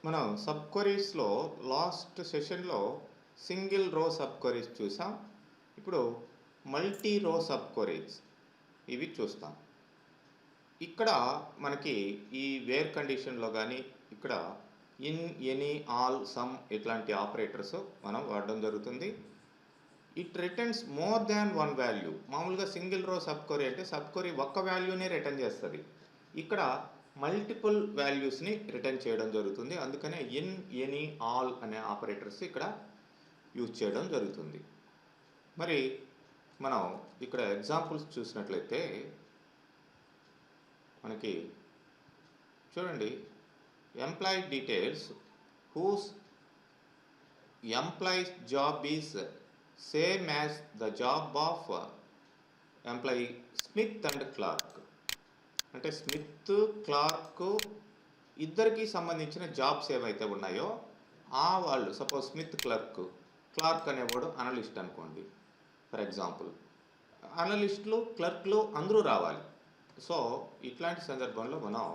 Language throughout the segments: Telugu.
మనం సబ్ క్వరీస్లో లాస్ట్ సెషన్లో సింగిల్ రో సబ్ క్వరీస్ చూసాం. ఇప్పుడు మల్టీ రో సబ్ క్వరీస్ ఇవి చూస్తాం. ఇక్కడ మనకి ఈ వేర్ కండిషన్లో కానీ ఇక్కడ ఇన్, ఎనీ, ఆల్, సమ్ ఇట్లాంటి ఆపరేటర్స్ మనం వాడడం జరుగుతుంది. It returns more than one value. మామూలుగా సింగిల్ రో సబ్ క్వరీ అంటే సబ్ క్వరీ ఒక్క వాల్యూనే రిటర్న్ చేస్తుంది. ఇక్కడ మల్టిపుల్ వాల్యూస్ని రిటర్న్ చేయడం జరుగుతుంది. అందుకనే ఇన్, ఎనీ, ఆల్ అనే ఆపరేటర్స్ ఇక్కడ యూజ్ చేయడం జరుగుతుంది. మరి మనం ఇక్కడ ఎగ్జాంపుల్స్ చూసినట్లయితే మనకి చూడండి, employee details whose employees job is same as the job of employee Smith and Clark. అంటే స్మిత్, క్లార్క్ ఇద్దరికి సంబంధించిన జాబ్స్ ఏవైతే ఉన్నాయో ఆ వాళ్ళు, సపోజ్ స్మిత్ క్లార్క్ అనేవాడు అనలిస్ట్ అనుకోండి ఫర్ ఎగ్జాంపుల్. అనలిస్టులు, క్లర్క్లు అందరూ రావాలి. సో ఇట్లాంటి సందర్భంలో మనం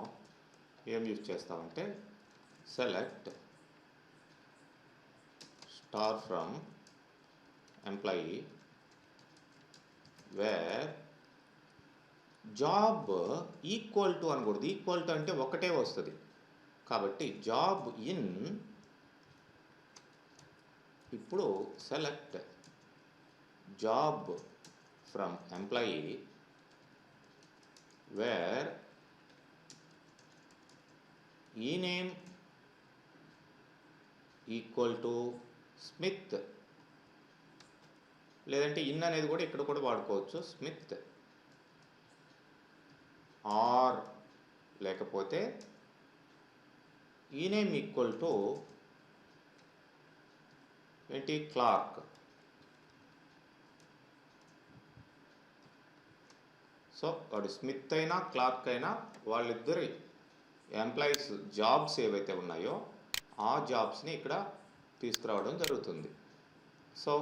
ఏం యూజ్ చేస్తామంటే select star from employee where job equal to అనకూడదు. ఈక్వల్ టు అంటే ఒకటే వస్తుంది కాబట్టి జాబ్ ఇన్. ఇప్పుడు select job from employee wear E name equal to Smith, లేదంటే ఇన్ అనేది కూడా ఇక్కడ కూడా వాడుకోవచ్చు, స్మిత్, ఆర్ లేకపోతే ఈ నేమ్ ఈక్వల్ టు ఏంటి, క్లార్క్. సో వాడు స్మిత్ అయినా క్లార్క్ అయినా వాళ్ళిద్దరి ఎంప్లాయీస్ జాబ్స్ ఏవైతే ఉన్నాయో ఆ జాబ్స్ని ఇక్కడ తీసుకురావడం జరుగుతుంది. సో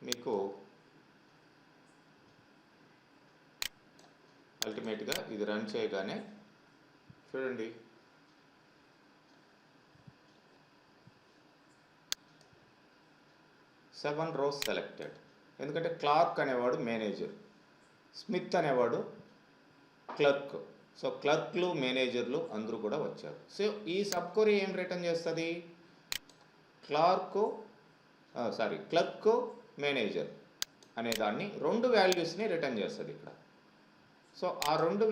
మీకు అల్టిమేట్గా ఇది రన్ చేయగానే చూడండి, 7 rows సెలెక్టెడ్. ఎందుకంటే క్లార్క్ అనేవాడు మేనేజర్, స్మిత్ అనేవాడు క్లర్క్. సో క్లర్క్లు, మేనేజర్లు అందరూ కూడా వచ్చారు. సో ఈ సబ్ క్వరీ ఏం రిటర్న్ చేస్తుంది, క్లర్క్, మేనేజర్ అనే దాన్ని రెండు వాల్యూస్ని రిటర్న్ చేస్తుంది ఇక్కడ. సో ఆ రెండు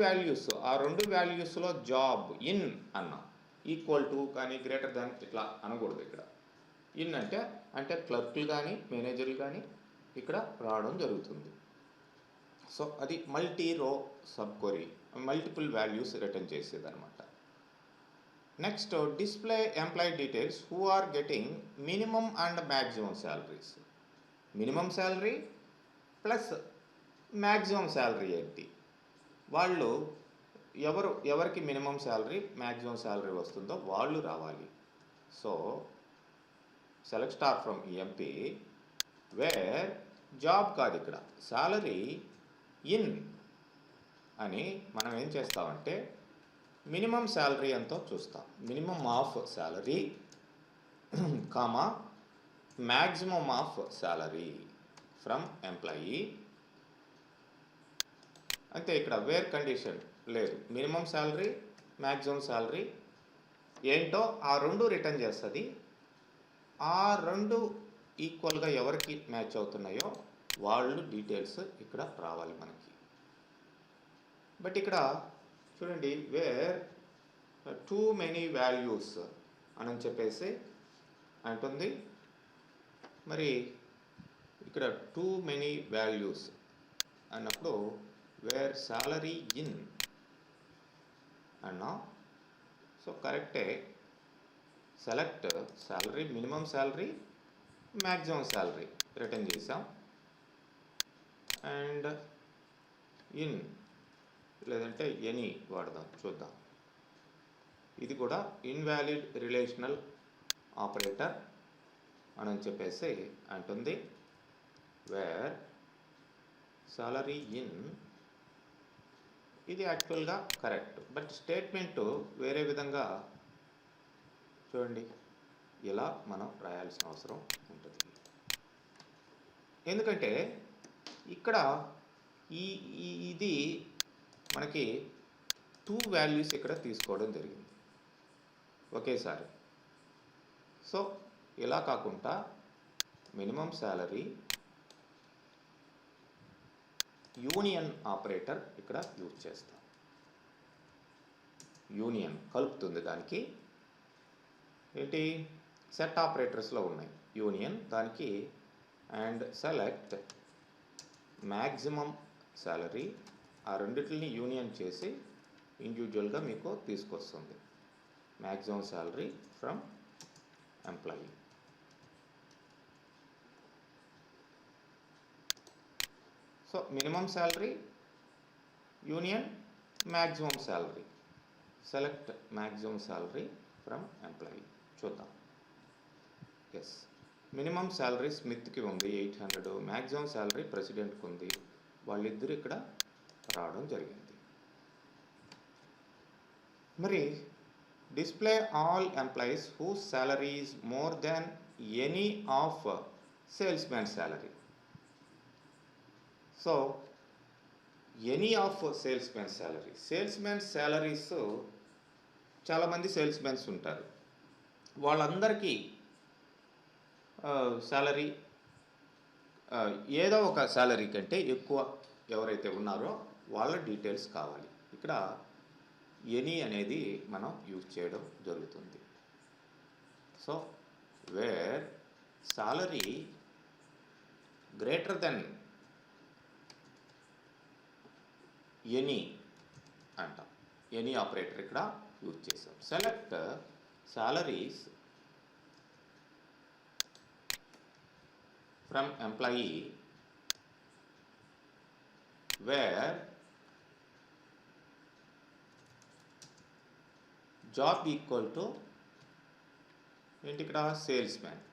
వాల్యూస్లో జాబ్ ఇన్ అన్న ఈక్వల్ టు కానీ గ్రేటర్ దాన్ ఇట్లా అనకూడదు. ఇక్కడ ఇన్ అంటే క్లర్క్లు కానీ మేనేజర్లు కానీ ఇక్కడ రావడం జరుగుతుంది. సో అది multi row sub query, multiple values return చేసేది అనమాట. Next, display employee details who are getting minimum and maximum salaries. Minimum salary plus maximum salary ఏంటి, వాళ్ళు ఎవరికి మినిమం శాలరీ, మ్యాక్సిమం శాలరీ వస్తుందో వాళ్ళు రావాలి. So select star from EMP where job కాదు, ఇక్కడ శాలరీ ఇన్ అని మనం ఏం చేస్తామంటే మినిమం శాలరీ ఎంతో చూస్తాం. Minimum of salary comma maximum of salary from employee. అంతే, ఇక్కడ వేర్ కండిషన్ లేదు. మినిమం శాలరీ, మ్యాక్సిమం శాలరీ ఏంటో ఆ రెండు రిటర్న్ చేస్తుంది. ఆ రెండు ఈక్వల్గా ఎవరికి మ్యాచ్ అవుతున్నాయో వాళ్ళు డీటెయిల్స్ ఇక్కడ రావాలి మనకి. బట్ ఇక్కడ చూడండి, వేర్ టూ మెనీ వాల్యూస్ అని చెప్పేసి అంటుంది. మరి ఇక్కడ టూ మెనీ వాల్యూస్ అన్నప్పుడు వేర్ శాలరీ ఇన్ అన్నా. సో కరెక్టే, select salary, minimum salary, maximum salary return చేసాం. అండ్ ఇన్ లేదంటే ఎనీ వాడదాం, చూద్దాం. ఇది కూడా ఇన్వాలిడ్ రిలేషనల్ ఆపరేటర్ అని చెప్పేసి అంటుంది. వేర్ సాలరీ ఇన్, ఇది యాక్చువల్గా కరెక్ట్, బట్ స్టేట్మెంటు వేరే విధంగా చూడండి, ఇలా మనం రాయాల్సిన అవసరం ఉంటుంది. ఎందుకంటే ఇక్కడ ఇది మనకి 2 వాల్యూస్ ఇక్కడ తీసుకోవడం జరిగింది ఒకేసారి. సో ఇలా కాకుండా మినిమం శాలరీ యూనియన్ ఆపరేటర్ ఇక్కడ యూజ్ చేస్తాం. యూనియన్ కలుపుతుంది, దానికి ఏంటి సెట్ ఆపరేటర్స్లో ఉన్నాయి యూనియన్, దానికి అండ్ సెలెక్ట్ మ్యాక్సిమం శాలరీ, ఆ రెండింటిని యూనియన్ చేసి ఇండివిజువల్గా మీకు తీసుకొస్తుంది maximum salary from employee. So minimum salary union maximum salary, select maximum salary from employee. చూద్దాం. ఎస్, మినిమం శాలరీ స్మిత్కి ఉంది 800, మ్యాక్సిమం శాలరీ ప్రెసిడెంట్కి ఉంది. వాళ్ళిద్దరు ఇక్కడ రావడం జరిగింది. మరి display all employees whose salary is more than any of sales man salary. So any of sales man salary, sales man salaries చాలామంది సేల్స్ మ్యాన్స్ ఉంటారు, వాళ్ళందరికీ శాలరీ ఏదో ఒక శాలరీ కంటే ఎక్కువ ఎవరైతే ఉన్నారో వాళ్ళ డీటెయిల్స్ కావాలి. ఇక్కడ ఎనీ అనేది మనం యూజ్ చేయడం జరుగుతుంది. So where salary greater than any అంటాం, ఎనీ ఆపరేటర్ ఇక్కడ యూజ్ చేసాం. Select salaries from employee where job equal to ఏంటి ఇక్కడ sales man.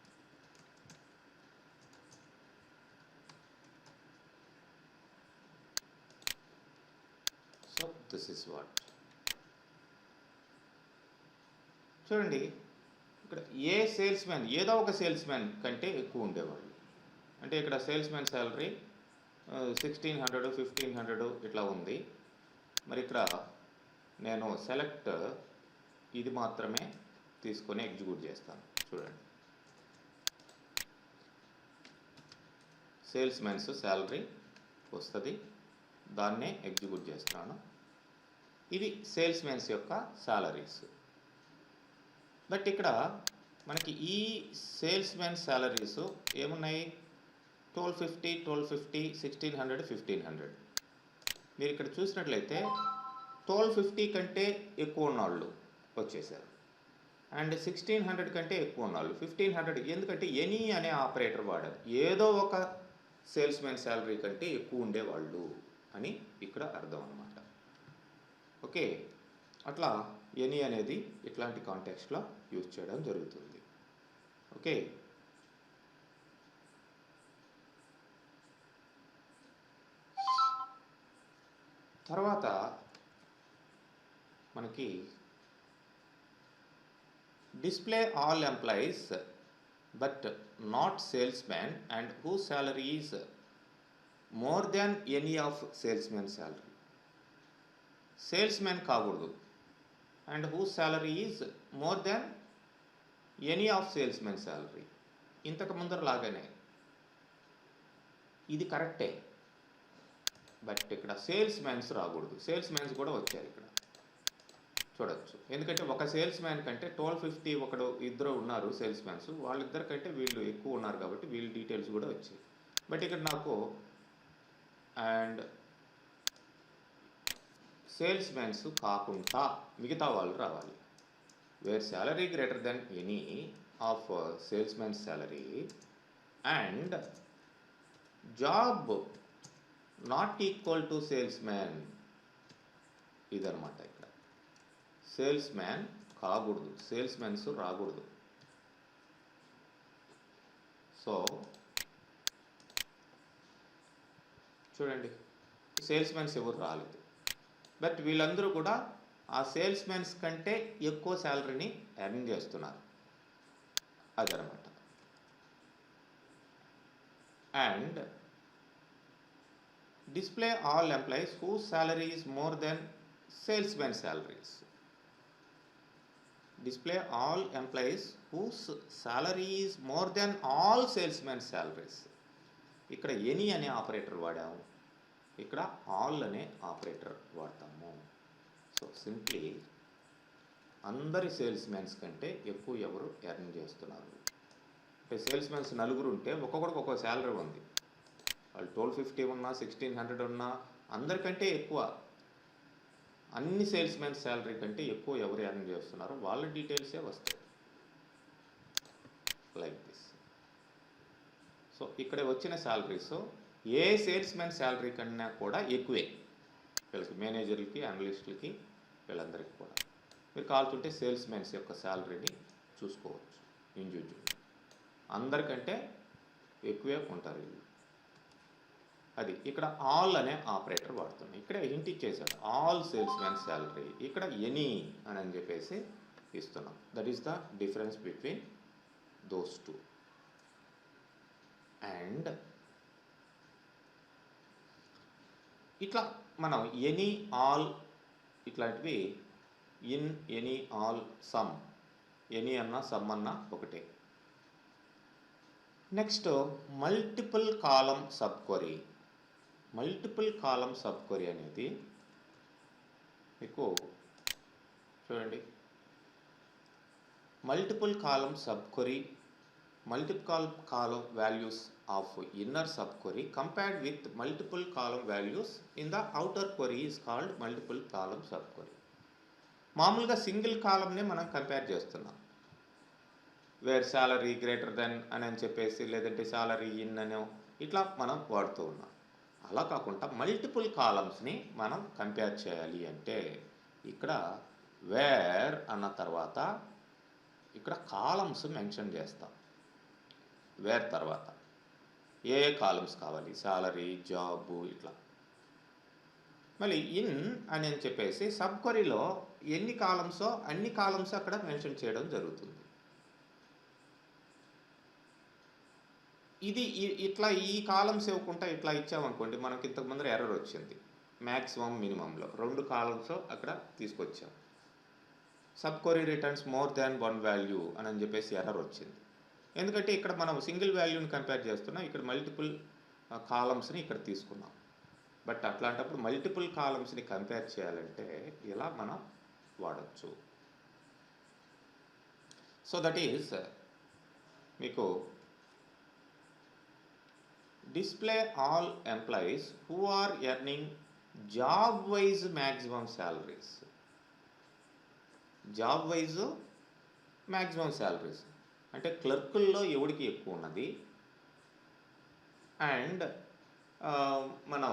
So this is what. చూడండి, ఇక్కడ ఏ సేల్స్ మ్యాన్ ఏదో ఒక సేల్స్ మ్యాన్ కంటే ఎక్కువ ఉండేవాళ్ళు. అంటే ఇక్కడ సేల్స్ మ్యాన్ శాలరీ 1600, 1500 ఇట్లా ఉంది. మరి ఇక్కడ నేను సెలెక్ట్ ఇది మాత్రమే తీసుకొని ఎగ్జిక్యూట్ చేస్తాను. చూడండి, సేల్స్ మ్యాన్స్ శాలరీ వస్తుంది, దాన్నే ఎగ్జిక్యూట్ చేస్తాను. ఇవి సేల్స్ మ్యాన్స్ యొక్క శాలరీస్. బట్ ఇక్కడ మనకి ఈ సేల్స్ మ్యాన్ శాలరీస్ ఏమున్నాయి, 1250, 1250, 1600, 1500. మీరు ఇక్కడ చూసినట్లయితే 1250 కంటే ఎక్కువ ఉన్నవాళ్ళు వచ్చేసారు, అండ్ 1600 కంటే ఎక్కువ ఉన్నవాళ్ళు 1500. ఎందుకంటే ఎనీ అనే ఆపరేటర్ వాడారు, ఏదో ఒక సేల్స్ మ్యాన్ శాలరీ కంటే ఎక్కువ ఉండేవాళ్ళు అని ఇక్కడ అర్థం అన్నమాట. ఓకే, అట్లా ఎనీ అనేది ఇట్లాంటి కాంటెక్స్ట్లో యూజ్ చేయడం జరుగుతుంది. ఓకే, తర్వాత మనకి display all employees but not sales man and who salary is more than any of sales man salary. Sales man కాకూడదు, and who salary is more than any of sales man salary. ఇంతకు ముందర లాగానే ఇది కరెక్టే, బట్ ఇక్కడ సేల్స్ మ్యాన్స్ రాకూడదు. సేల్స్ మ్యాన్స్ కూడా వచ్చారు ఇక్కడ చూడొచ్చు. ఎందుకంటే ఒక సేల్స్ మ్యాన్ కంటే 1250 ఒకడు ఇద్దరు ఉన్నారు సేల్స్ మ్యాన్స్, వాళ్ళిద్దరి కంటే వీళ్ళు ఎక్కువ ఉన్నారు కాబట్టి వీళ్ళ డీటెయిల్స్ కూడా వచ్చాయి. బట్ ఇక్కడ నాకు అండ్ సేల్స్ మ్యాన్స్ కాకుండా మిగతా వాళ్ళు రావాలి. Wear salary greater than any of sales man salary and job not equal to sales man. ఇదనమాట ఇక్కడ సేల్స్ మ్యాన్ కాకూడదు, సేల్స్ మ్యాన్స్ రాకూడదు. సో చూడండి, సేల్స్ మ్యాన్స్ ఎవరు రాలేదు, బట్ వీళ్ళందరూ కూడా ఆ సేల్స్ మ్యాన్స్ కంటే ఎక్కువ శాలరీని ఎర్న్ చేస్తున్నారు. అదనమాట. And display all employees whose salary is more than salesman salaries. Display all employees whose salary is more than all salesman salaries. ఇక్కడ ఎనీ అనే ఆపరేటర్ వాడాము, ఇక్కడ ఆల్ అనే ఆపరేటర్ వాడతాము. సో సింప్లీ అందరి సేల్స్మెన్స్ కంటే ఎక్కువ ఎవరు ఎర్న్ చేస్తున్నారు అంటే సేల్స్మెన్స్ నలుగురు ఉంటే ఒక్కొక్కడికి ఒక్కొక్క శాలరీ ఉంది. వాళ్ళు 1250 ఉన్నా 1600 ఉన్నా అందరికంటే ఎక్కువ అన్ని సేల్స్మెన్ శాలరీ కంటే ఎక్కువ ఎవరు ఎర్న్ చేస్తున్నారో వాళ్ళ డీటెయిల్సే వస్తాయి లైక్ దిస్. సో ఇక్కడ వచ్చిన శాలరీస్ ఏ సేల్స్మెన్ శాలరీ కన్నా కూడా ఎక్కువే వీళ్ళకి, మేనేజర్లకి, అనలిస్టులకి, వీళ్ళందరికీ కూడా. మీరు కావాల్సింటే సేల్స్మెన్స్ యొక్క శాలరీని చూసుకోవచ్చు ఇండివిజువల్, అందరికంటే ఎక్కువే ఉంటారు వీళ్ళు. అది ఇక్కడ ఆల్ అనే ఆపరేటర్ వాడుతున్నాం. ఇక్కడ హింట్ ఇచ్చేసాడు ఆల్ సేల్స్మెన్ శాలరీ, ఇక్కడ ఎనీ అని చెప్పేసి ఇస్తున్నాం. That is the difference between those two. And ఇట్లా మనం ఎనీ, ఆల్ ఇట్లాంటివి in, any, all, some, any అన్నా సమ్ అన్నా ఒకటే. నెక్స్ట్ మల్టిపుల్ కాలం సబ్ క్వరీ. మల్టిపుల్ కాలం సబ్ క్వరీ అనేది మీకు చూడండి, multiple column sub query, multiple column values of inner sub query compared with multiple column values in the outer query is called multiple column sub query. మామూలుగా సింగిల్ కాలంనే మనం కంపేర్ చేస్తున్నాం, వేర్ సాలరీ గ్రేటర్ దెన్ అని చెప్పేసి, లేదంటే సాలరీ ఇన్ అనో ఇట్లా మనం వాడుతూ ఉన్నాం. అలా కాకుండా మల్టిపుల్ కాలమ్స్ని మనం కంపేర్ చేయాలి అంటే ఇక్కడ వేర్ అన్న తర్వాత ఇక్కడ కాలమ్స్ మెన్షన్ చేస్తాం. వేర్ తర్వాత ఏ కాలమ్స్ కావాలి, సాలరీ, జాబు ఇట్లా. మళ్ళీ ఇన్ అని చెప్పేసి సబ్ క్వరీలో ఎన్ని కాలమ్సో అన్ని కాలమ్స్ అక్కడ మెన్షన్ చేయడం జరుగుతుంది. ఇది ఇట్లా ఈ కాలమ్స్ ఇవ్వకుండా ఇట్లా ఇచ్చామనుకోండి, మనకి ఇంతకు ముందర ఎర్రర్ వచ్చింది. మ్యాక్సిమం మినిమంలో 2 కాలమ్స్ అక్కడ తీసుకొచ్చాం. Sub query returns more than 1 value అని చెప్పేసి ఎర్రర్ వచ్చింది. ఎందుకంటే ఇక్కడ మనం సింగిల్ వాల్యూని కంపేర్ చేస్తున్నాం, ఇక్కడ మల్టిపుల్ కాలమ్స్ని ఇక్కడ తీసుకున్నాం. బట్ అట్లాంటప్పుడు మల్టిపుల్ కాలమ్స్ని కంపేర్ చేయాలంటే ఇలా మనం వాడచ్చు. సో దట్ ఈస్ మీకు display all employees who are earning job wise maximum salaries. Job wise maximum salaries అంటే క్లర్కుల్లో ఎవరికి ఎక్కువ ఉన్నది అండ్ మనం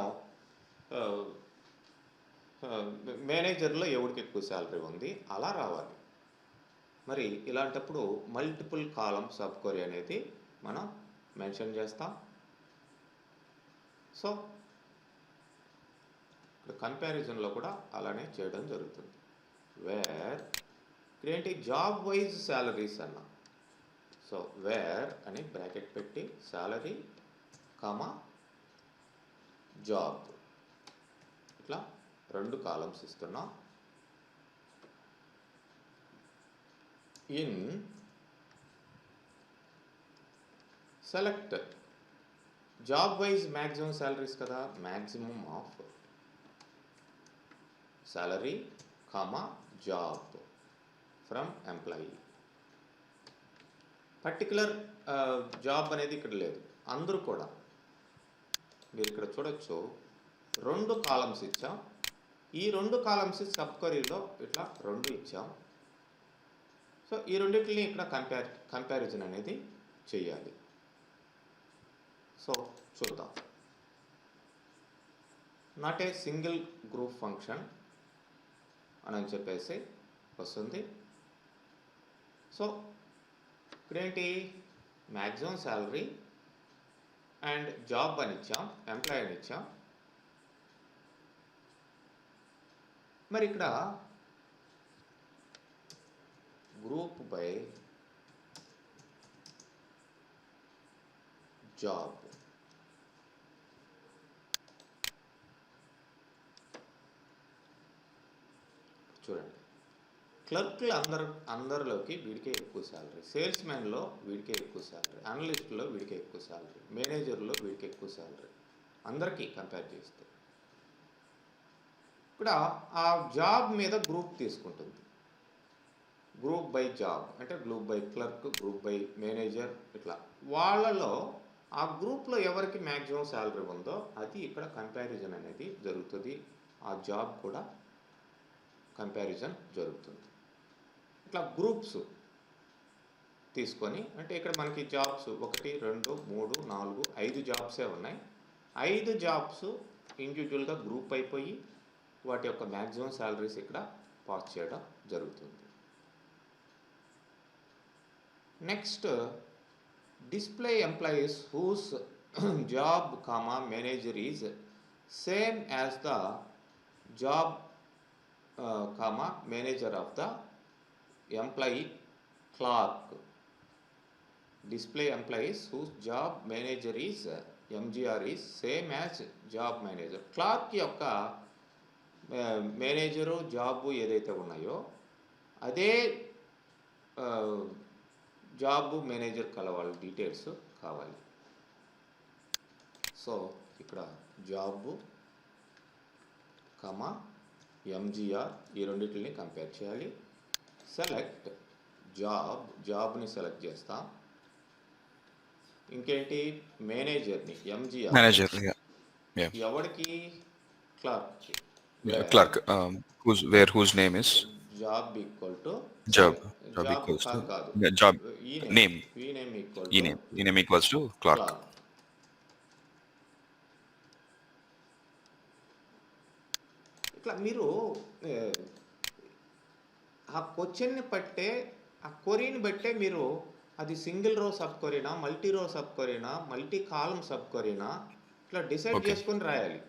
మేనేజర్లో ఎవరికి ఎక్కువ శాలరీ ఉంది అలా రావాలి. మరి ఇలాంటప్పుడు మల్టిపుల్ కాలం సబ్ క్వరీ అనేది మనం మెన్షన్ చేస్తాం. సో ఇక్కడ కంపారిజన్లో కూడా అలానే చేయడం జరుగుతుంది. వేర్ ఏంటి జాబ్ వైజ్ శాలరీస్ అన్నా, సో వేర్ అని బ్రాకెట్ పెట్టి సాలరీ కామా జాబ్ ఇట్లా 2 కాలమ్స్ ఇస్తున్నాం. In select job wise maximum salaries కదా, maximum of salary comma job from employee. Particular job అనేది ఇక్కడ లేదు, అందరూ కూడా మీరు ఇక్కడ చూడొచ్చు 2 కాలమ్స్ ఇచ్చాం. ఈ 2 కాలమ్స్ సబ్ క్వరీలో ఇట్లా 2 ఇచ్చాం. సో ఈ రెండింటిని ఇక్కడ కంపారిజన్ అనేది చేయాలి. సో చూద్దాం. Not a single group function అని చెప్పేసి వస్తుంది. సో ఇక్కడేంటి మ్యాక్సిమం శాలరీ అండ్ జాబ్ అని ఇచ్చాం, ఎంప్లాయ్ అని ఇచ్చాం. మరి ఇక్కడ గ్రూప్ బై జాబ్. చూడండి, క్లర్క్లు అందరిలోకి వీడికే ఎక్కువ శాలరీ, సేల్స్ మ్యాన్లో వీడికే ఎక్కువ శాలరీ, అనలిస్ట్లో వీడికే ఎక్కువ శాలరీ, మేనేజర్లో వీడికి ఎక్కువ శాలరీ, అందరికీ కంపేర్ చేస్తే. ఇక్కడ ఆ జాబ్ మీద గ్రూప్ తీసుకుంటుంది. గ్రూప్ బై జాబ్ అంటే group by clerk, group by manager, ఇట్లా వాళ్ళలో ఆ గ్రూప్లో ఎవరికి మ్యాక్సిమం శాలరీ ఉందో అది ఇక్కడ కంపారిజన్ అనేది జరుగుతుంది. ఆ జాబ్ కూడా కంపారిజన్ జరుగుతుంది. ఇట్లా గ్రూప్స్ తీసుకొని, అంటే ఇక్కడ మనకి జాబ్స్ 1 2 3 4 5 జాబ్సే ఉన్నాయి. 5 జాబ్స్ ఇండివిజువల్గా గ్రూప్ అయిపోయి వాటి యొక్క మ్యాక్సిమం శాలరీస్ ఇక్కడ పాస్ చేయడం జరుగుతుంది. Next, display employees whose job comma manager is same as the job comma manager of the employee Clark. Display employees whose job manager is MGR is same as job manager. Clark యొక్క మేనేజరు జాబు ఏదైతే ఉన్నాయో అదే జాబు మేనేజర్ కలవాళ్ళ డీటెయిల్స్ కావాలి. సో ఇక్కడ జాబు కమా ఎంజిఆర్ ఈ రెండింటిని కంపేర్ చేయాలి. సెలెక్ట్ జాబ్ని సెలెక్ట్ చేస్తాం. ఇంకేంటి, మేనేజర్ని ఎంజిఆర్, ఎవరికి, clerk whose name is job equal to job equals to కాదు, job name, ఈ name equal e name equals to clerk. ఇట్లా మీరు ఆ క్వశ్చన్ని బట్టే, ఆ క్వరీని బట్టే మీరు అది సింగిల్ రో సబ్ క్వరీనా, మల్టీ రో సబ్ క్వరీనా, మల్టీ కాలం సబ్ క్వరీనా, ఇట్లా డిసైడ్ చేసుకొని రాయాలి.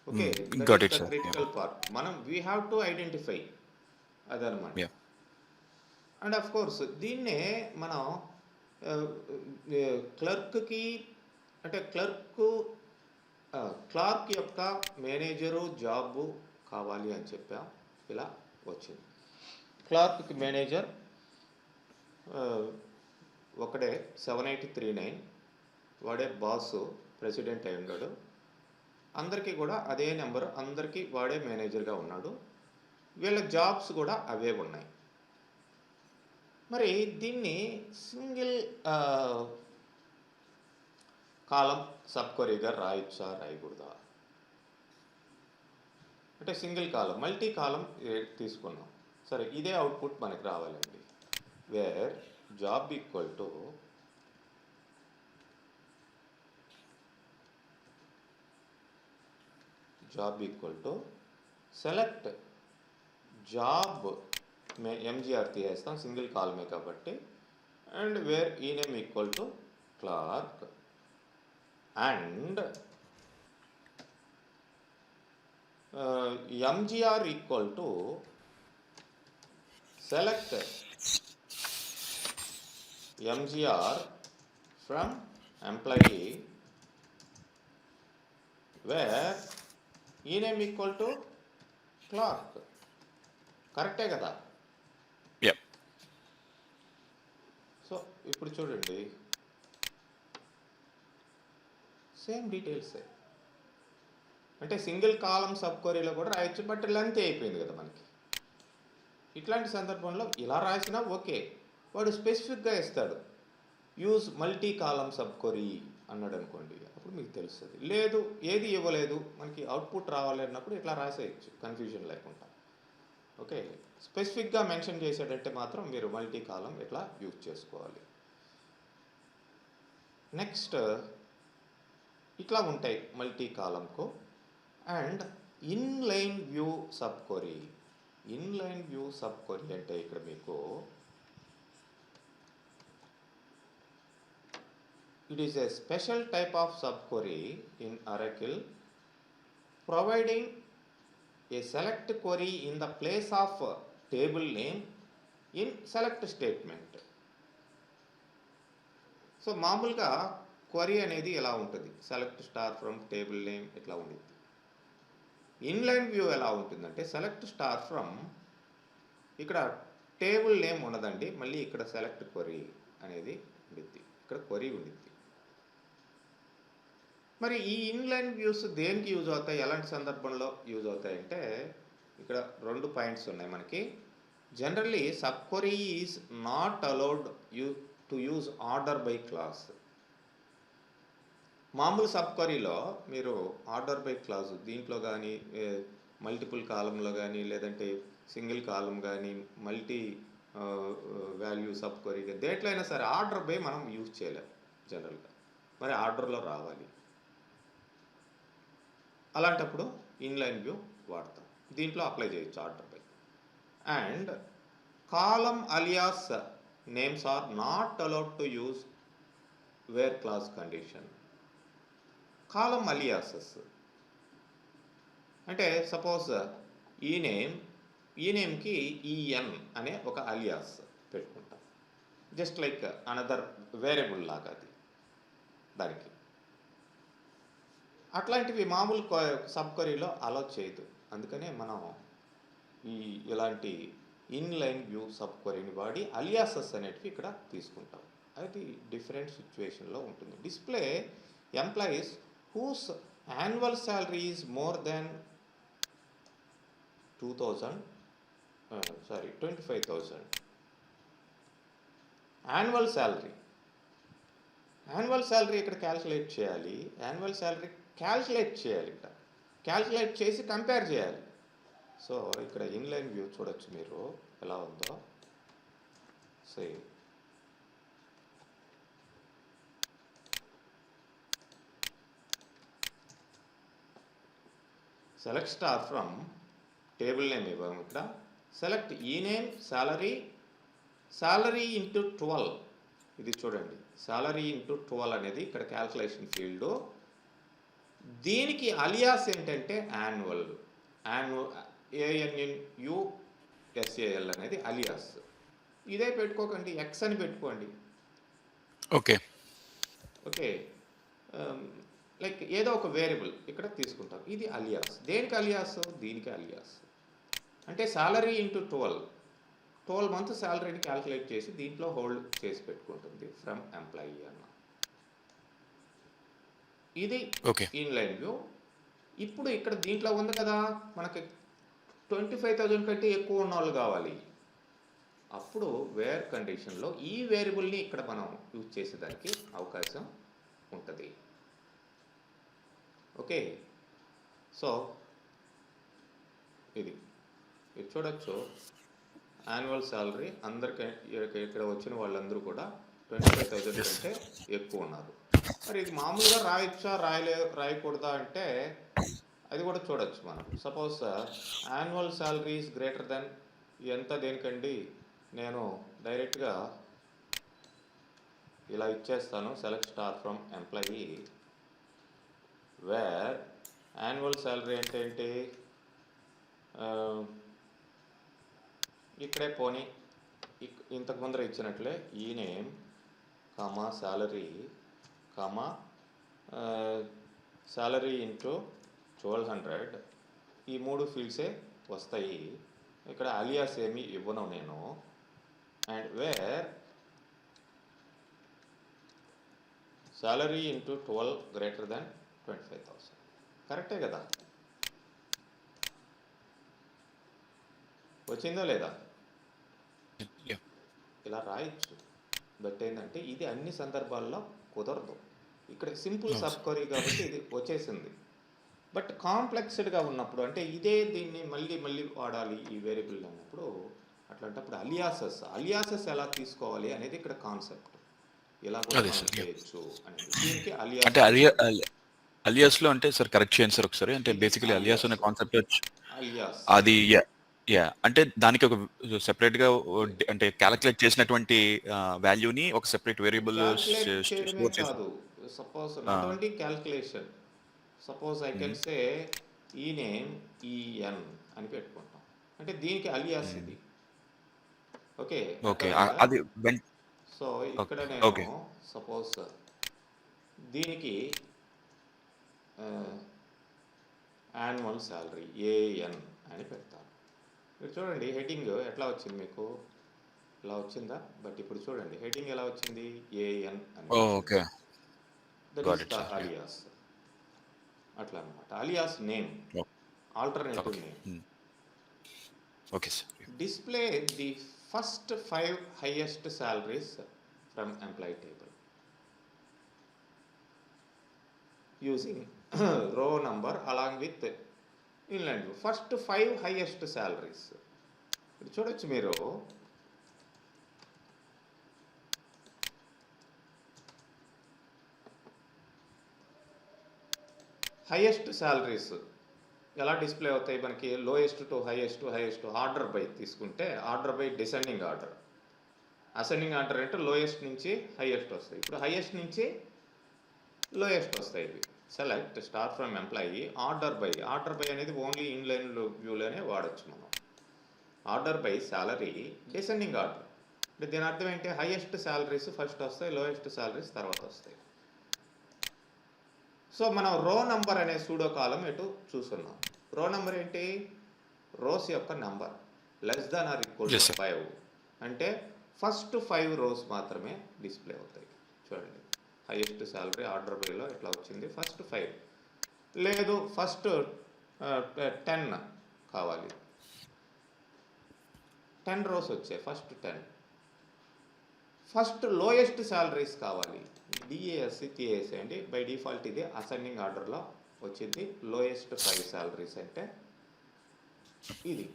ఓకే, క్రిటికల్ పార్ట్ మనం వీ హ్యావ్ టు ఐడెంటిఫై అదనమాట. అండ్ ఆఫ్ కోర్స్ దీన్నే మనం క్లర్క్కి అంటే క్లార్క్ యొక్క మేనేజరు జాబు కావాలి అని చెప్పాం. ఇలా వచ్చింది. క్లార్క్కి మేనేజర్ ఒకడే 7839, వాడే బాసు, ప్రెసిడెంట్ అయి ఉన్నాడు. అందరికీ కూడా అదే నెంబర్, అందరికీ వాడే మేనేజర్గా ఉన్నాడు. వీళ్ళ జాబ్స్ కూడా అవే ఉన్నాయి. మరి దీన్ని సింగిల్ కాలం సబ్ క్వరీగా రాయొచ్చా, రాయకూడదా? అంటే సింగిల్ కాలం, మల్టీ కాలం తీసుకున్నాం. సరే, ఇదే అవుట్పుట్ మనకి రావాలండి. Where job equal to select job MGR తీసేస్తాం, సింగిల్ కాలమే కాబట్టి, and where E name equal to Clark and MGR equal to select MGR from employee where e name equal to clerk. కరెక్టే కదా? సో ఇప్పుడు చూడండి, సేమ్ డీటెయిల్సే. అంటే సింగిల్ కాలం సబ్ క్వరీలో కూడా రాయొచ్చు, బట్ లెంత్ అయిపోయింది కదా మనకి. ఇట్లాంటి సందర్భంలో ఇలా రాసినా ఓకే, వాడు స్పెసిఫిక్గా ఇస్తాడు, use multi column sub query అన్నాడు అనుకోండి, అప్పుడు మీకు తెలుస్తుంది. లేదు, ఏది ఇవ్వలేదు, మనకి అవుట్పుట్ రావాలి అన్నప్పుడు ఇట్లా రాసేయచ్చు కన్ఫ్యూజన్ లేకుండా. ఓకే, స్పెసిఫిక్గా మెన్షన్ చేసేటంటే మాత్రం మీరు మల్టీ కాలం ఇట్లా యూజ్ చేసుకోవాలి. నెక్స్ట్, ఇట్లా ఉంటాయి మల్టీ కాలంకు. And inline view sub query. Inline view sub query అంటే ఇక్కడ మీకు it is a special type of subquery in Oracle providing a select query in the place of table name in select statement. So మామూలుగా క్వరీ అనేది ఇలా ఉంటుంది, select star from table name ఇట్లా ఉండిద్ది. ఇన్లైన్ వ్యూ ఎలా ఉంటుందంటే సెలెక్ట్ స్టార్ ఫ్రమ్, ఇక్కడ టేబుల్ నేమ్ ఉండదండి, మళ్ళీ ఇక్కడ సెలెక్ట్ క్వరీ అనేది ఉండిద్ది, ఇక్కడ క్వరీ ఉండిద్ది. మరి ఈ ఇన్లైన్ వ్యూస్ దేనికి యూజ్ అవుతాయి, ఎలాంటి సందర్భంలో యూజ్ అవుతాయి అంటే ఇక్కడ 2 పాయింట్స్ ఉన్నాయి మనకి. Generally sub query is not allowed to use order by class. మామూలు సబ్ క్వరీలో మీరు ఆర్డర్ బై క్లాస్ దీంట్లో కానీ మల్టిపుల్ కాలంలో కానీ లేదంటే సింగిల్ కాలం కానీ మల్టీ వాల్యూ సబ్ క్వరీ కానీ దేంట్లో అయినా సరే ఆర్డర్ బై మనం యూజ్ చేయలేం జనరల్గా, మరి ఆర్డర్లో రావాలి. అలాంటప్పుడు ఇన్లైన్ వ్యూ వాడతాం, దీంట్లో అప్లై చేయొచ్చు order by. And column alias names are not allowed to use where clause condition. Column aliases అంటే సపోజ్ ఈ నేమ్కి ఈఎన్ అనే ఒక అలియాస్ పెట్టుకుంటాం, జస్ట్ లైక్ అనదర్ వేరియబుల్ లాగా అది దానికి. అట్లాంటివి మామూలు సబ్ క్వరీలో అలౌ చేయదు, అందుకనే మనం ఇలాంటి ఇన్లైన్ వ్యూ సబ్ క్వరీని వాడి అలియాసెస్ అనేటివి ఇక్కడ తీసుకుంటాం. అది డిఫరెంట్ సిచ్యువేషన్లో ఉంటుంది. Display employees whose annual salary is more than 25,000. Annual salary ఇక్కడ క్యాల్కులేట్ చేయాలి. యాన్యువల్ శాలరీ క్యాల్కులేట్ చేయాలి, ఇక్కడ క్యాల్కులేట్ చేసి కంపేర్ చేయాలి. సో ఇక్కడ ఇన్లైన్ వ్యూ చూడొచ్చు మీరు ఎలా ఉందో. Same select star from table name ఇవ్వము, ఇక్కడ సెలెక్ట్ ఈ నేమ్ శాలరీ ఇంటూ 12. ఇది చూడండి, శాలరీ ఇంటూ 12 అనేది ఇక్కడ క్యాల్కులేషన్ ఫీల్డ్. దీనికి అలియాస్ ఏంటంటే యాన్యువల్ ANNUSAL అనేది అలియాస్. ఇదే పెట్టుకోకండి, ఎక్స్ అని పెట్టుకోండి. ఓకే లైక్ ఏదో ఒక వేరియబుల్ ఇక్కడ తీసుకుంటాం, ఇది అలియాస్. దేనికి అలియాస్, దీనికి అలియాస్. అంటే శాలరీ ఇంటూ 12 మంత్ శాలరీని క్యాల్కులేట్ చేసి దీంట్లో హోల్డ్ చేసి పెట్టుకుంటుంది ఫ్రమ్ ఎంప్లాయీ అన్న. ఇది ఇన్లైన్ వ్యూ. ఇప్పుడు ఇక్కడ దీంట్లో ఉంది కదా మనకి 25,000 కంటే ఎక్కువ ఉన్న వాళ్ళు కావాలి, అప్పుడు వేర్ కండిషన్లో ఈ వేరియబుల్ని ఇక్కడ మనం యూజ్ చేసేదానికి అవకాశం ఉంటుంది. ఓకే, సో ఇది చూడొచ్చు, యాన్యువల్ శాలరీ అందరికీ ఇక్కడ వచ్చిన వాళ్ళందరూ కూడా 25,000 కంటే ఎక్కువ ఉన్నారు. మరి ఇది మామూలుగా రాయొచ్చా రాయకూడదా అంటే అది కూడా చూడొచ్చు మనం. Suppose annual salary is greater than ఎంత, దేనికండి నేను డైరెక్ట్గా ఇలా ఇచ్చేస్తాను, select star from employee wear annual salary అంటే ఏంటి, ఇక్కడే పోనీ ఇంతకు ముందర ఇచ్చినట్లే ఈ నేమ్ కామా శాలరీ ఇంటూ 1200, ఈ 3 ఫీల్డ్సే వస్తాయి. ఇక్కడ అలియాస్ ఏమి ఇవ్వను నేను. And wear salary into 12 greater than 25,000. కరెక్టే కదా, వచ్చిందో లేదా, ఇలా రాయొచ్చు. బట్ ఏంటంటే ఇది అన్ని సందర్భాల్లో కుదరదు. ఇక్కడ సింపుల్ సబ్ క్వరీ కాబట్టి ఇది వచ్చేసింది. బట్ కాంప్లెక్స్డ్గా ఉన్నప్పుడు అంటే దీన్ని మళ్ళీ వాడాలి ఈ వేరియబుల్ అన్నప్పుడు, అట్లాంటప్పుడు అలియాసెస్ ఎలా తీసుకోవాలి అనేది ఇక్కడ కాన్సెప్ట్. ఇలా కూడా చేయొచ్చు అనేది. దీనికి అంటే అలియాస్లో అంటే సార్ కరెక్ట్ చేయండి సార్ ఒకసారి. అంటే బేసికలీ అలియాస్ అనే కాన్సెప్ట్ అలియాస్ అది అంటే దానికి ఒక సెపరేట్ గా అంటే క్యాలిక్యులేట్ చేసినటువంటి వాల్యూని ఒక సెపరేట్ వేరియబుల్ కాదు. Suppose not only calculation, suppose I can say ఈ నేమ్ ఈఎన్ అని పెట్టుకుంటాం, అంటే దీనికి అలియాస్ ఇది. ఓకే అది సో ఇక్కడ నేను సపోజ్ దీనికి యాన్యువల్ శాలరీ ఏఎన్ అని పెడతారు. ఇప్పుడు చూడండి హెడ్డింగ్ ఎట్లా వచ్చింది మీకు, ఇలా వచ్చిందా? బట్ ఇప్పుడు చూడండి హెడ్డింగ్ ఎలా వచ్చింది, ఏఎన్ అని వచ్చింది. Okay, that got is it the sir. Alias. అట్లా అనమాట. Alias name, alternative okay. Name. Okay sir. Display the first 5 highest salaries from employee table using row number along with inland view. First 5 highest salaries. ఇప్పుడు చూడొచ్చు మీరు, హైయెస్ట్ శాలరీస్ ఎలా డిస్ప్లే అవుతాయి మనకి, lowest to highest, highest order by తీసుకుంటే order by descending order. Ascending order అంటే లోయెస్ట్ నుంచి హైయెస్ట్ వస్తాయి. ఇప్పుడు హైయెస్ట్ నుంచి లోయెస్ట్ వస్తాయి ఇవి. Select star from employee order by. Order by అనేది ఓన్లీ ఇన్లైన్ వ్యూలోనే వాడచ్చు మనం. Order by salary descending order అంటే దీని అర్థం ఏంటి, హైయెస్ట్ శాలరీస్ ఫస్ట్ వస్తాయి, లోయెస్ట్ శాలరీస్ తర్వాత వస్తాయి. సో మనం రో నంబర్ అనే సూడో కాలం ఎటు చూస్తున్నాం. రో నంబర్ ఏంటి, రోస్ యొక్క number less than or equal to 5 అంటే ఫస్ట్ 5 రోస్ మాత్రమే డిస్ప్లే అవుతాయి. చూడండి హైయెస్ట్ శాలరీ ఆర్డర్ బైలో ఎట్లా వచ్చింది, ఫస్ట్ 5 లేదు, ఫస్ట్ 10 కావాలి, 10 రోస్ వచ్చాయి, ఫస్ట్ 10. ఫస్ట్ లోయెస్ట్ శాలరీస్ కావాలి, డిఏఎస్సి తీసేయండి. బై డిఫాల్ట్ ఇది అసెండింగ్ ఆర్డర్లో వచ్చింది. లోయెస్ట్ 5 శాలరీస్ అంటే ఇది.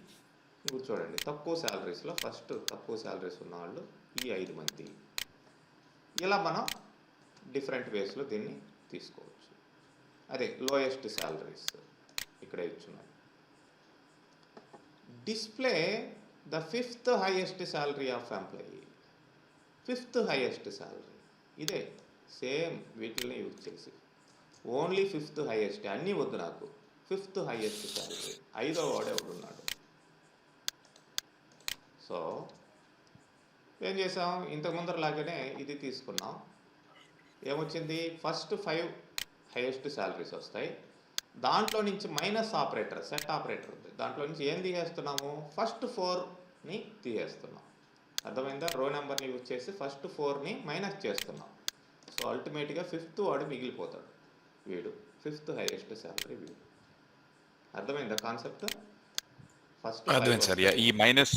ఇప్పుడు చూడండి తక్కువ శాలరీస్లో ఫస్ట్ తక్కువ శాలరీస్ ఉన్న వాళ్ళు ఈ 5 మంది. ఇలా మనం డిఫరెంట్ వేస్లో దీన్ని తీసుకోవచ్చు. అదే లోయెస్ట్ శాలరీస్ ఇక్కడ ఇచ్చున్నాను. Display the 5th highest salary of employee. 5th highest salary ఇదే సేమ్ వీటిని యూజ్ చేసి ఓన్లీ 5th హైయెస్ట్, అన్నీ వద్దు నాకు, 5th హైయెస్ట్ శాలరీ, 5వ వాడు ఎవడున్నాడు. సో ఏం చేసాం, ఇంతకు ముందర లాగానే ఇది తీసుకున్నాం. ఏమొచ్చింది, ఫస్ట్ 5 హైయెస్ట్ శాలరీస్ వస్తాయి, దాంట్లో నుంచి మైనస్ ఆపరేటర్, సెట్ ఆపరేటర్ ఉంది, దాంట్లో నుంచి ఏం తీసేస్తున్నాము, ఫస్ట్ 4ని తీసేస్తున్నాం. అర్థమైందా, రో నెంబర్ని యూజ్ చేసి ఫస్ట్ 4ని మైనస్ చేస్తున్నాం. సో అల్టిమేట్గా 5th వాడు మిగిలిపోతాడు, వీడు 5th హైయెస్ట్ శాలరీ వీడు. అర్థమైందా కాన్సెప్ట్. First sir. ఈ మైనస్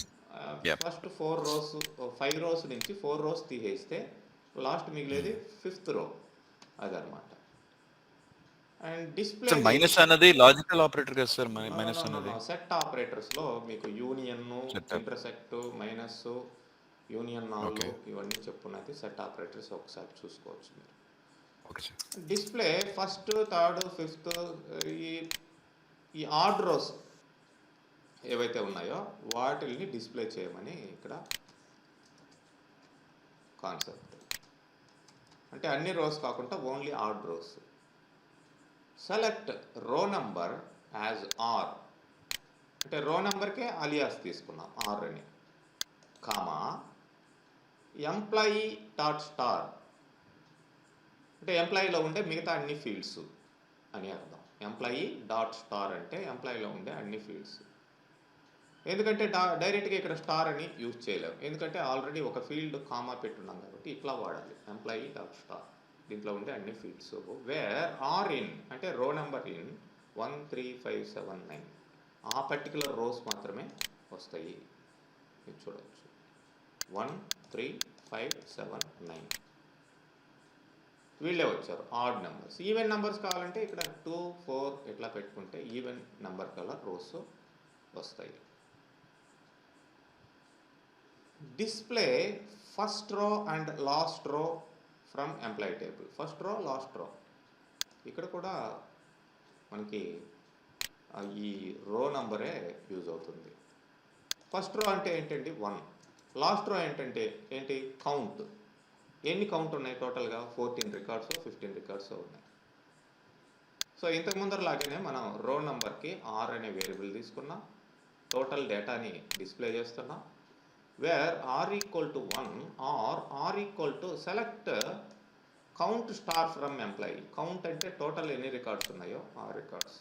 ఫస్ట్ 4 రోస్ 5 రోస్ నుంచి 4 రోస్ తీసేస్తే లాస్ట్ మిగిలేది 5th రో, అదనమాట. అండ్ డిస్ప్లే మైనస్ అనేది లాజికల్ ఆపరేటర్ కదా సార్. మైనస్ అనేది సెట్ ఆపరేటర్స్లో మీకు union, intersect, minus, union all ఇవన్నీ చెప్పున్నది సెట్ ఆపరేటర్స్, ఒకసారి చూసుకోవచ్చు మీరు. డిస్ప్లే ఫస్ట్, థర్డ్, 5th ఈ ఆర్డర్ రోస్ ఏవైతే ఉన్నాయో వాటిని డిస్ప్లే చేయమని ఇక్కడ కాన్సెప్ట్. అంటే అన్ని రోస్ కాకుండా ఓన్లీ ఆర్డర్ రోస్. సెలెక్ట్ రో నంబర్ యాజ్ ఆర్ అంటే రో నెంబర్కే అలియాస్ తీసుకున్నాం ఆర్ అని, కామా ఎంప్లాయీ డాట్ స్టార్ అంటే ఎంప్లాయీలో ఉండే మిగతా అన్ని ఫీల్డ్స్ అని అర్థం. ఎంప్లాయీ డాట్ స్టార్ అంటే ఎంప్లాయీలో ఉండే అన్ని ఫీల్డ్స్. ఎందుకంటే డైరెక్ట్గా ఇక్కడ స్టార్ అని యూజ్ చేయలేము, ఎందుకంటే ఆల్రెడీ ఒక ఫీల్డ్ కామా పెట్టున్నాం కాబట్టి ఇట్లా వాడాలి, ఎంప్లాయీ డాట్ స్టార్. దీంట్లో ఉండే అన్ని ఫీల్డ్స్. వేర్ ఆర్ ఇన్ అంటే రో నెంబర్ ఇన్ 1 3 5 7 9 ఆ పర్టికులర్ రోస్ మాత్రమే వస్తాయి. మీరు చూడవచ్చు 1 3 5 7 9 వీళ్ళే వచ్చారు ఆడ్ నెంబర్స్. ఈవెన్ నెంబర్స్ కావాలంటే ఇక్కడ 2 4 ఇట్లా పెట్టుకుంటే ఈవెన్ నెంబర్ కల రోస్ వస్తాయి. Display first row and last row from employee table. First row, last row ఇక్కడ కూడా మనకి ఈ రో నంబరే యూజ్ అవుతుంది. ఫస్ట్ రో అంటే ఏంటండి 1, లాస్ట్ రో ఏంటంటే ఏంటి కౌంట్, ఎన్ని కౌంట్ ఉన్నాయి టోటల్గా 14 రికార్డ్స్ 15 రికార్డ్స్ ఉన్నాయి. సో ఇంతకు ముందర లాగానే మనం రో నంబర్కి ఆర్ అనే వేరియబుల్ తీసుకున్నాం, టోటల్ డేటాని డిస్ప్లే చేస్తున్నాం. Where R equal to 1 or R equal to select count star from employee. Count అంటే టోటల్ ఎన్ని రికార్డ్స్ ఉన్నాయో ఆ records.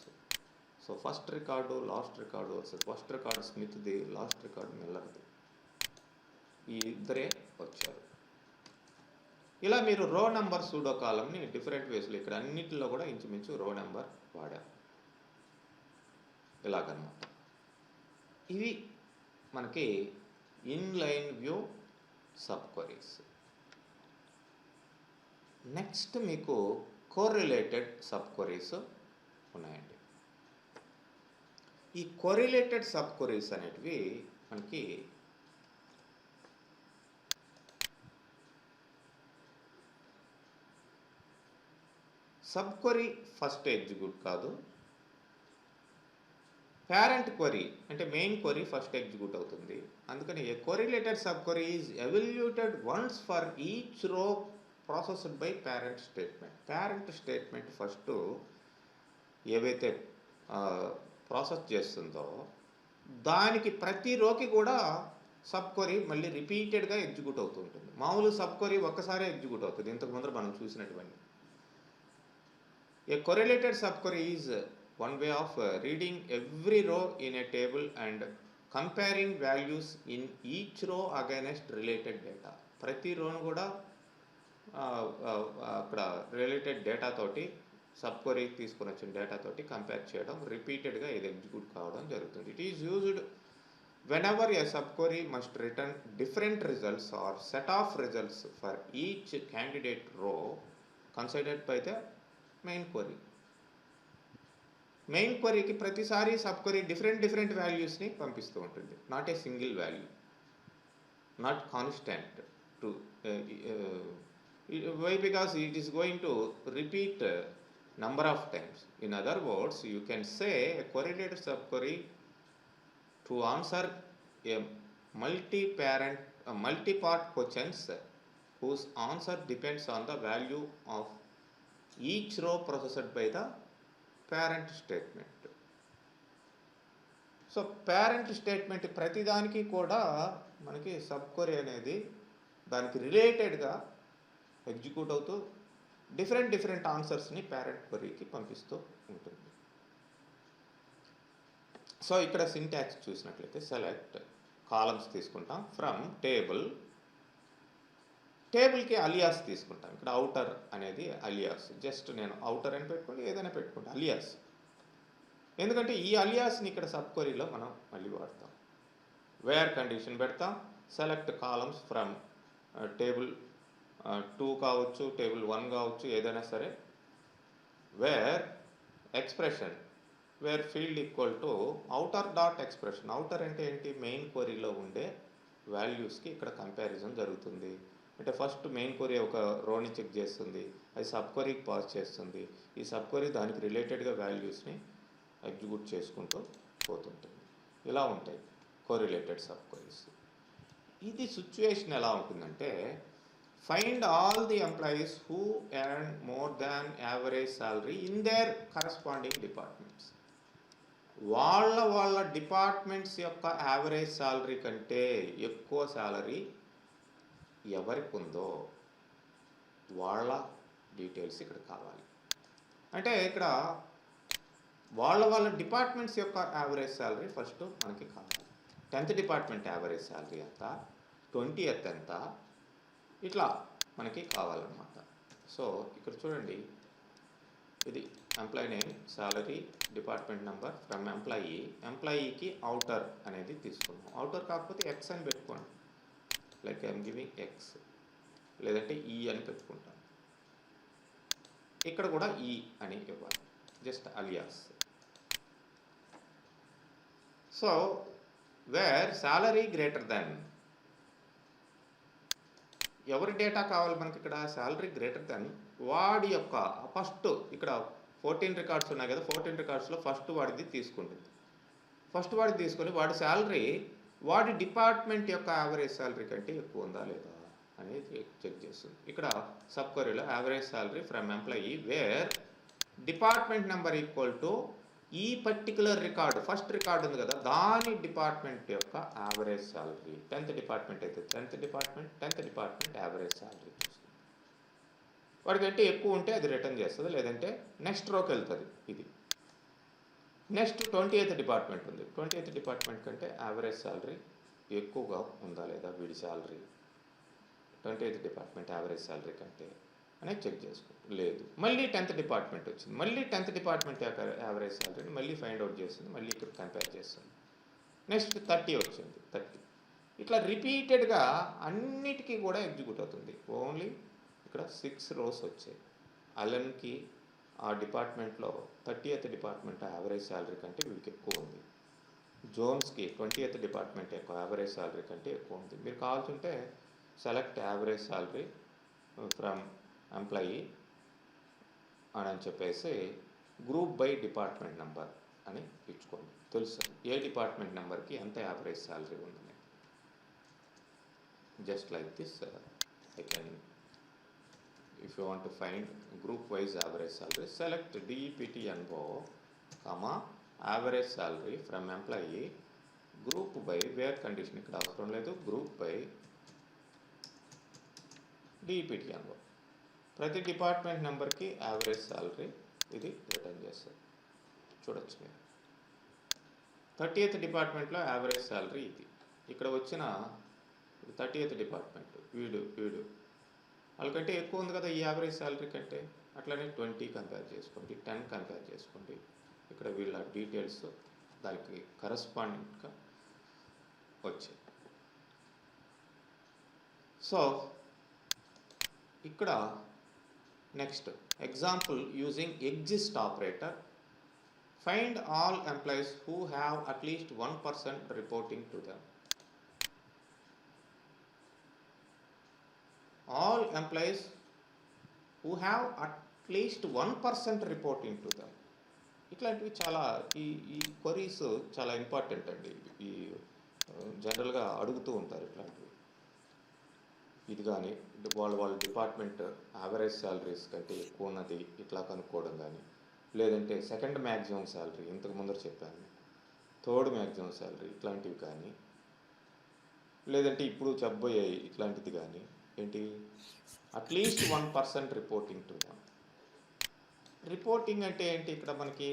So first record, last record, first record స్మిత్ది, లాస్ట్ రికార్డు మిల్లర్ది, ఈ ఇద్దరే వచ్చారు. ఇలా మీరు రో నెంబర్ సూడో కాలంని డిఫరెంట్ వేస్లో ఇక్కడ అన్నింటిలో కూడా ఇంచుమించు రో నెంబర్ వాడాం. ఇలాగనమాట. ఇవి మనకి inline view sub queries. Next మీకు కోరిలేటెడ్ సబ్ క్వరీస్ ఉన్నాయండి. ఈ కోరిలేటెడ్ సబ్ క్వరీస్ అనేటివి మనకి సబ్ క్వరీ ఫస్ట్ ఎగ్జిక్యూట్ కాదు, పేరెంట్ క్వరీ అంటే మెయిన్ క్వరీ ఫస్ట్ ఎగ్జిక్యూట్ అవుతుంది. అందుకని a correlated sub query is evaluated once for each row processed by parent statement. Parent statement first ఏవైతే ప్రాసెస్ చేస్తుందో దానికి ప్రతి రోకి కూడా సబ్ క్వరీ మళ్ళీ రిపీటెడ్గా ఎగ్జిక్యూట్ అవుతూ ఉంటుంది. మామూలు సబ్ క్వరీ ఒక్కసారి ఎగ్జిక్యూట్ అవుతుంది, ఇంతకు ముందర మనం చూసినటువంటి. ఏ correlated subquery is one way of reading every row in a table and comparing values in each row against related data. ప్రతి రోను కూడా అక్కడ రిలేటెడ్ డేటా తోటి సబ్ క్వరీ తీసుకుని వచ్చిన డేటా తోటి కంపేర్ చేయడం, రిపీటెడ్గా ఇది ఎగ్జిక్యూట్ కావడం జరుగుతుంది. It is used whenever a subquery must return different results or set of results for each candidate row considered by the main query. Main క్వరీకి ప్రతిసారి సబ్ క్వరీ డిఫరెంట్ వాల్యూస్ని పంపిస్తూ ఉంటుంది. Not a single value, not constant to why because it is going to repeat number of times. In other words, you can say a correlated subquery to answer a multi-part questions whose answer depends on the value of each row processed by the parent statement. So parent statement ప్రతిదానికి కూడా మనకి సబ్ క్వరీ అనేది దానికి రిలేటెడ్గా ఎగ్జిక్యూట్ అవుతూ డిఫరెంట్ ఆన్సర్స్ని పేరెంట్ క్వరీకి పంపిస్తూ ఉంటుంది. సో ఇక్కడ సింటాక్స్ చూసినట్లయితే సెలెక్ట్ కాలమ్స్ తీసుకుంటాం ఫ్రమ్ టేబుల్కి అలియాస్ తీసుకుంటాం. ఇక్కడ అవుటర్ అనేది అలియాస్, జస్ట్ నేను అవుటర్ అని పెట్టుకుంటే ఏదైనా పెట్టుకుంటాం అలియాస్. ఎందుకంటే ఈ అలియాస్ని ఇక్కడ సబ్ క్వరీలో మనం మళ్ళీ వాడతాం. వేర్ కండిషన్ పెడతాం, సెలెక్ట్ కాలమ్స్ ఫ్రమ్ టేబుల్ 2 కావచ్చు, టేబుల్ 1 కావచ్చు, ఏదైనా సరే. Where expression, where field equal to outer dot expression. Outer అంటే ఏంటి? మెయిన్ క్వరీలో ఉండే వాల్యూస్కి ఇక్కడ కంపారిజన్ జరుగుతుంది. అంటే ఫస్ట్ మెయిన్ క్వరీ ఒక రోని చెక్ చేస్తుంది, అది సబ్ క్వరీకి పాస్ చేస్తుంది. ఈ సబ్ క్వరీ దానికి రిలేటెడ్గా వాల్యూస్ని ఎగ్జిక్యూట్ చేసుకుంటూ పోతుంటుంది. ఇలా ఉంటాయి కోరిలేటెడ్ సబ్ క్వరీస్. ఇది సిచ్యువేషన్ ఎలా ఉంటుందంటే, find all the employees who earn more than average salary in there corresponding departments. వాళ్ళ డిపార్ట్మెంట్స్ యొక్క యావరేజ్ శాలరీ కంటే ఎక్కువ శాలరీ ఎవరికి ఉందో వాళ్ళ డీటెయిల్స్ ఇక్కడ కావాలి. అంటే ఇక్కడ వాళ్ళ డిపార్ట్మెంట్స్ యొక్క యావరేజ్ శాలరీ ఫస్ట్ మనకి కావాలి. 10th డిపార్ట్మెంట్ యావరేజ్ శాలరీ ఎంత, 20th ఎంత, ఇట్లా మనకి కావాలన్నమాట. సో ఇక్కడ చూడండి, ఇది employee name, salary, department number, from ఎంప్లాయీకి అవుటర్ అనేది తీసుకున్నాం. అవుటర్ కాకపోతే ఎక్స్ అని పెట్టుకోండి, లైక్ ఐఎమ్ గివింగ్ ఎక్స్, లేదంటే ఈ అని పెట్టుకుంటాం. ఇక్కడ కూడా ఈ అని ఇవ్వాలి, just alias. So where salary greater than, ఎవరి డేటా కావాలి మనకి ఇక్కడ? శాలరీ గ్రేటర్ దెన్ వాడి యొక్క ఫస్ట్, ఇక్కడ 14 రికార్డ్స్ ఉన్నాయి కదా, 14 రికార్డ్స్లో ఫస్ట్ వాడిది తీసుకుంటుంది. ఫస్ట్ వాడిది తీసుకొని వాడి శాలరీ వాడి డిపార్ట్మెంట్ యొక్క యావరేజ్ శాలరీ కంటే ఎక్కువ ఉందా లేదా అనేది చెక్ చేస్తుంది. ఇక్కడ సబ్ క్వరీలో average salary from employee where department number equal to ఈ పర్టికులర్ రికార్డు, ఫస్ట్ రికార్డు ఉంది కదా, దాని డిపార్ట్మెంట్ యొక్క యావరేజ్ శాలరీ. 10th డిపార్ట్మెంట్ అయితే 10th డిపార్ట్మెంట్ యావరేజ్ శాలరీ చూస్తుంది. వాడికంటే ఎక్కువ ఉంటే అది రిటర్న్ చేస్తుంది, లేదంటే నెక్స్ట్ రోకి వెళ్తుంది. ఇది నెక్స్ట్ 20th డిపార్ట్మెంట్ ఉంది. 20th డిపార్ట్మెంట్ కంటే యావరేజ్ శాలరీ ఎక్కువగా ఉందా లేదా వీడి salary 20th department average salary కంటే అనేది చెక్ చేసుకో. లేదు, మళ్ళీ 10th డిపార్ట్మెంట్ వచ్చింది, మళ్ళీ 10th డిపార్ట్మెంట్ యొక్క యావరేజ్ శాలరీని మళ్ళీ ఫైండ్ అవుట్ చేస్తుంది, మళ్ళీ ఇక్కడ కంపేర్ చేస్తుంది. నెక్స్ట్ 30 వచ్చింది, 30. ఇట్లా రిపీటెడ్గా అన్నిటికీ కూడా ఎగ్జిక్యూట్ అవుతుంది. ఓన్లీ ఇక్కడ 6 rows వచ్చాయి. అలన్కి ఆ డిపార్ట్మెంట్లో 30th డిపార్ట్మెంట్ యావరేజ్ శాలరీ కంటే వీడికి ఎక్కువ ఉంది. జోన్స్కి 20th డిపార్ట్మెంట్ యొక్క యావరేజ్ శాలరీ కంటే ఎక్కువ ఉంది. మీరు కావాల్సింటే select average salary from employee అని చెప్పేసి గ్రూప్ బై డిపార్ట్మెంట్ నెంబర్ అని ఇచ్చుకోండి. తెలుసు ఏ డిపార్ట్మెంట్ నెంబర్కి ఎంత యావరేజ్ శాలరీ ఉందని. Just like this I can, if you want to find group wise average salary, select DEPTNO, average salary from employee group by where condition ఇక్కడ అవసరం లేదు, group by DEPTNO. ప్రతి డిపార్ట్మెంట్ నెంబర్కి యావరేజ్ శాలరీ ఇది రిటర్న్ చేస్తుంది. చూడొచ్చు మీరు 30th డిపార్ట్మెంట్లో యావరేజ్ శాలరీ ఇది. ఇక్కడ వచ్చిన 30th డిపార్ట్మెంట్ వీడు వాళ్ళకంటే ఎక్కువ ఉంది కదా ఈ యావరేజ్ శాలరీ కంటే. అట్లనే 20 కంపేర్ చేసుకోండి, 10 కంపేర్ చేసుకోండి. ఇక్కడ వీళ్ళ డీటెయిల్స్ దానికి కరస్పాండింగ్గా వచ్చాయి. సో ఇక్కడ next example using exist operator, find all employees who have at least 1% reporting to them. All employees who have at least 1% reporting to them. ఇట్లాంటివి చాలా ఈ క్వరీస్ చాలా ఇంపార్టెంట్ అండి. ఈ జనరల్గా అడుగుతూ ఉంటారు ఇట్లాంటివి. ఇది కానీ వాళ్ళ డిపార్ట్మెంట్ యావరేజ్ శాలరీస్ కంటే ఎక్కువ ఉన్నది ఇట్లా కనుక్కోవడం కానీ, లేదంటే సెకండ్ మ్యాక్సిమం శాలరీ ఇంతకు ముందర చెప్పాను, థర్డ్ మ్యాక్సిమం శాలరీ ఇట్లాంటివి కానీ, లేదంటే ఇప్పుడు చెప్పబోయాయి ఇట్లాంటిది కానీ ఏంటి, at least 1% reporting to them. Reporting అంటే ఏంటి, ఇక్కడ మనకి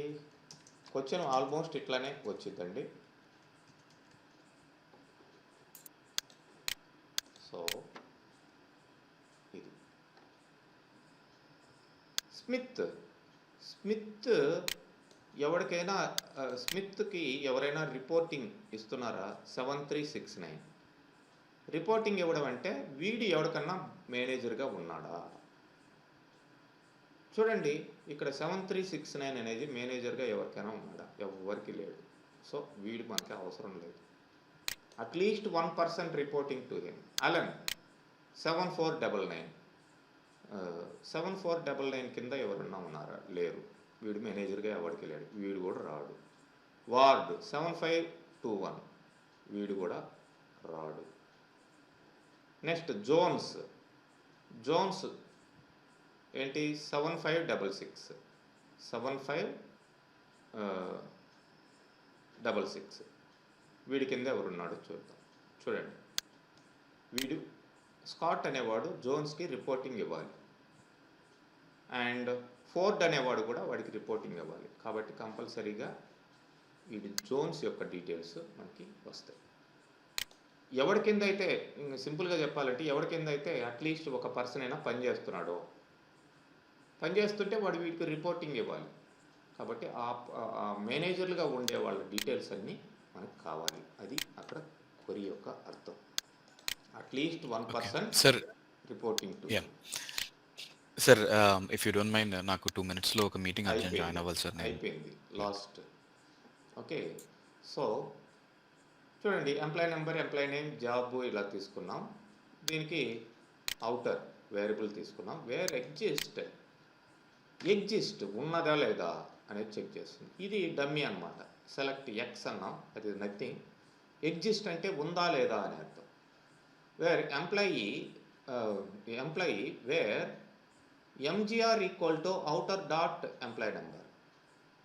క్వశ్చన్ ఆల్మోస్ట్ ఇట్లానే వచ్చిందండి. సో ఇది స్మిత్ ఎవరికైనా స్మిత్కి ఎవరైనా రిపోర్టింగ్ ఇస్తున్నారా 7369. రిపోర్టింగ్ ఇవ్వడం అంటే వీడు ఎవరికన్నా మేనేజర్గా ఉన్నాడా. చూడండి ఇక్కడ 7369 అనేది మేనేజర్గా ఎవరికైనా ఉన్నాడా, ఎవరికి లేడు. సో వీడు మనకి అవసరం లేదు. At least 1% reporting to him. Allen 7499 కింద ఎవరన్నా ఉన్నారా, లేరు. వీడు మేనేజర్గా ఎవరికి లేడు, వీడు కూడా రాడు. వార్డ్ 7521, వీడు కూడా రాడు. నెక్స్ట్ జోన్స్ ఏంటి 7566 వీడి కింద ఎవరున్నాడు చూద్దాం. చూడండి వీడు స్కాట్ అనేవాడు జోన్స్కి రిపోర్టింగ్ ఇవ్వాలి, అండ్ ఫోర్డ్ అనేవాడు కూడా వాడికి రిపోర్టింగ్ ఇవ్వాలి. కాబట్టి కంపల్సరీగా వీడి జోన్స్ యొక్క డీటెయిల్స్ మనకి వస్తాయి. ఎవరి కింద అయితే సింపుల్గా చెప్పాలంటే ఎవరి కింద అయితే అట్లీస్ట్ ఒక పర్సన్ అయినా పనిచేస్తుంటే వాడు వీడికి రిపోర్టింగ్ ఇవ్వాలి. కాబట్టి ఆ మేనేజర్లుగా ఉండే వాళ్ళ డీటెయిల్స్ అన్నీ మనకు కావాలి. అది అక్కడ క్వరీ యొక్క అర్థం. At least 1% sir reporting to. Sir if you don't mind నాకు 2 minutesలో ఒక మీటింగ్ అర్జెంట్ జాయిన్ అవ్వాలి సార్. అయిపోయింది లాస్ట్. ఓకే, సో చూడండి employee number, employee name, job ఇలా తీసుకున్నాం. దీనికి అవుటర్ వేరియబుల్ తీసుకున్నాం. వేర్ ఎగ్జిస్ట్ ఉన్నదా లేదా అనేది చెక్ చేస్తుంది. ఇది డమ్మీ అనమాట. సెలెక్ట్ ఎక్స్ అన్నాం, అది నథింగ్. ఎగ్జిస్ట్ అంటే ఉందా లేదా అని అర్థం. Wear employee wear MGR equal to outer dot employee number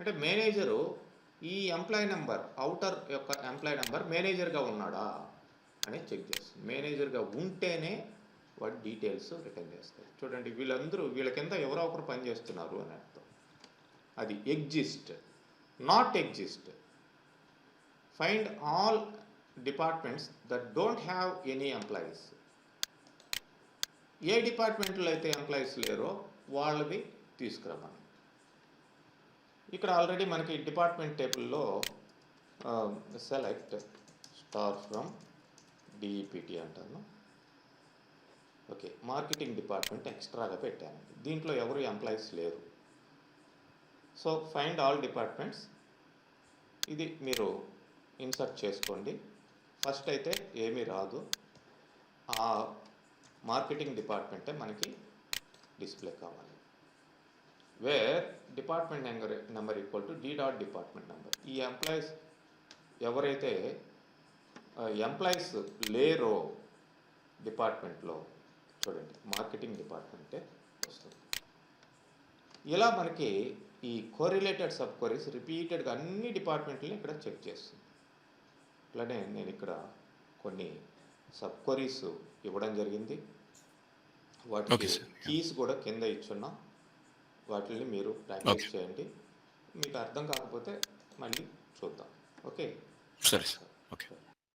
అంటే మేనేజరు ఈ ఎంప్లాయీ నెంబర్ అవుటర్ యొక్క ఎంప్లాయీ నెంబర్ మేనేజర్గా ఉన్నాడా అనేది చెక్ చేస్తుంది. మేనేజర్గా ఉంటేనే వాటి డీటెయిల్స్ రిటర్న్ చేస్తాయి. చూడండి వీళ్ళందరూ వీళ్ళ కింద ఎవరో ఒకరు పని చేస్తున్నారు అని అర్థం. అది exist, not exist. Find all departments that don't have any employees. ఏ డిపార్ట్మెంట్లో అయితే ఎంప్లాయీస్ లేరో వాళ్ళవి తీసుకురమ్మని. ఇక్కడ ఆల్రెడీ మనకి డిపార్ట్మెంట్ టేబుల్లో సెలెక్ట్ స్టార్ ఫ్రమ్ డిఈపిటి అంటాను. ఓకే, మార్కెటింగ్ డిపార్ట్మెంట్ ఎక్స్ట్రాగా పెట్టాను. దీంట్లో ఎవరు ఎంప్లాయీస్ లేరు. సో ఫైండ్ ఆల్ డిపార్ట్మెంట్స్, ఇది మీరు ఇన్సర్ట్ చేసుకోండి. ఫస్ట్ అయితే ఏమీ రాదు, ఆ మార్కెటింగ్ డిపార్ట్మెంటే మనకి డిస్ప్లే కావాలి. Where department number equal to D dot department number. ఈ ఎంప్లాయీస్ ఎవరైతే ఎంప్లాయీస్ లేరో డిపార్ట్మెంట్లో చూడండి మార్కెటింగ్ డిపార్ట్మెంటే వస్తుంది. ఇలా మనకి ఈ కోరిలేటెడ్ సబ్ క్వరీస్ రిపీటెడ్గా అన్ని డిపార్ట్మెంట్లని ఇక్కడ చెక్ చేస్తుంది. ఇట్లానే నేను ఇక్కడ కొన్ని సబ్ క్వరీస్ ఇవ్వడం జరిగింది. వాటికి కీస్ కూడా కింద ఇచ్చున్నాం. వాటిని మీరు ప్రాక్టీస్ చేయండి. మీకు అర్థం కాకపోతే మళ్ళీ చూద్దాం. ఓకే, సరే సార్. ఓకే.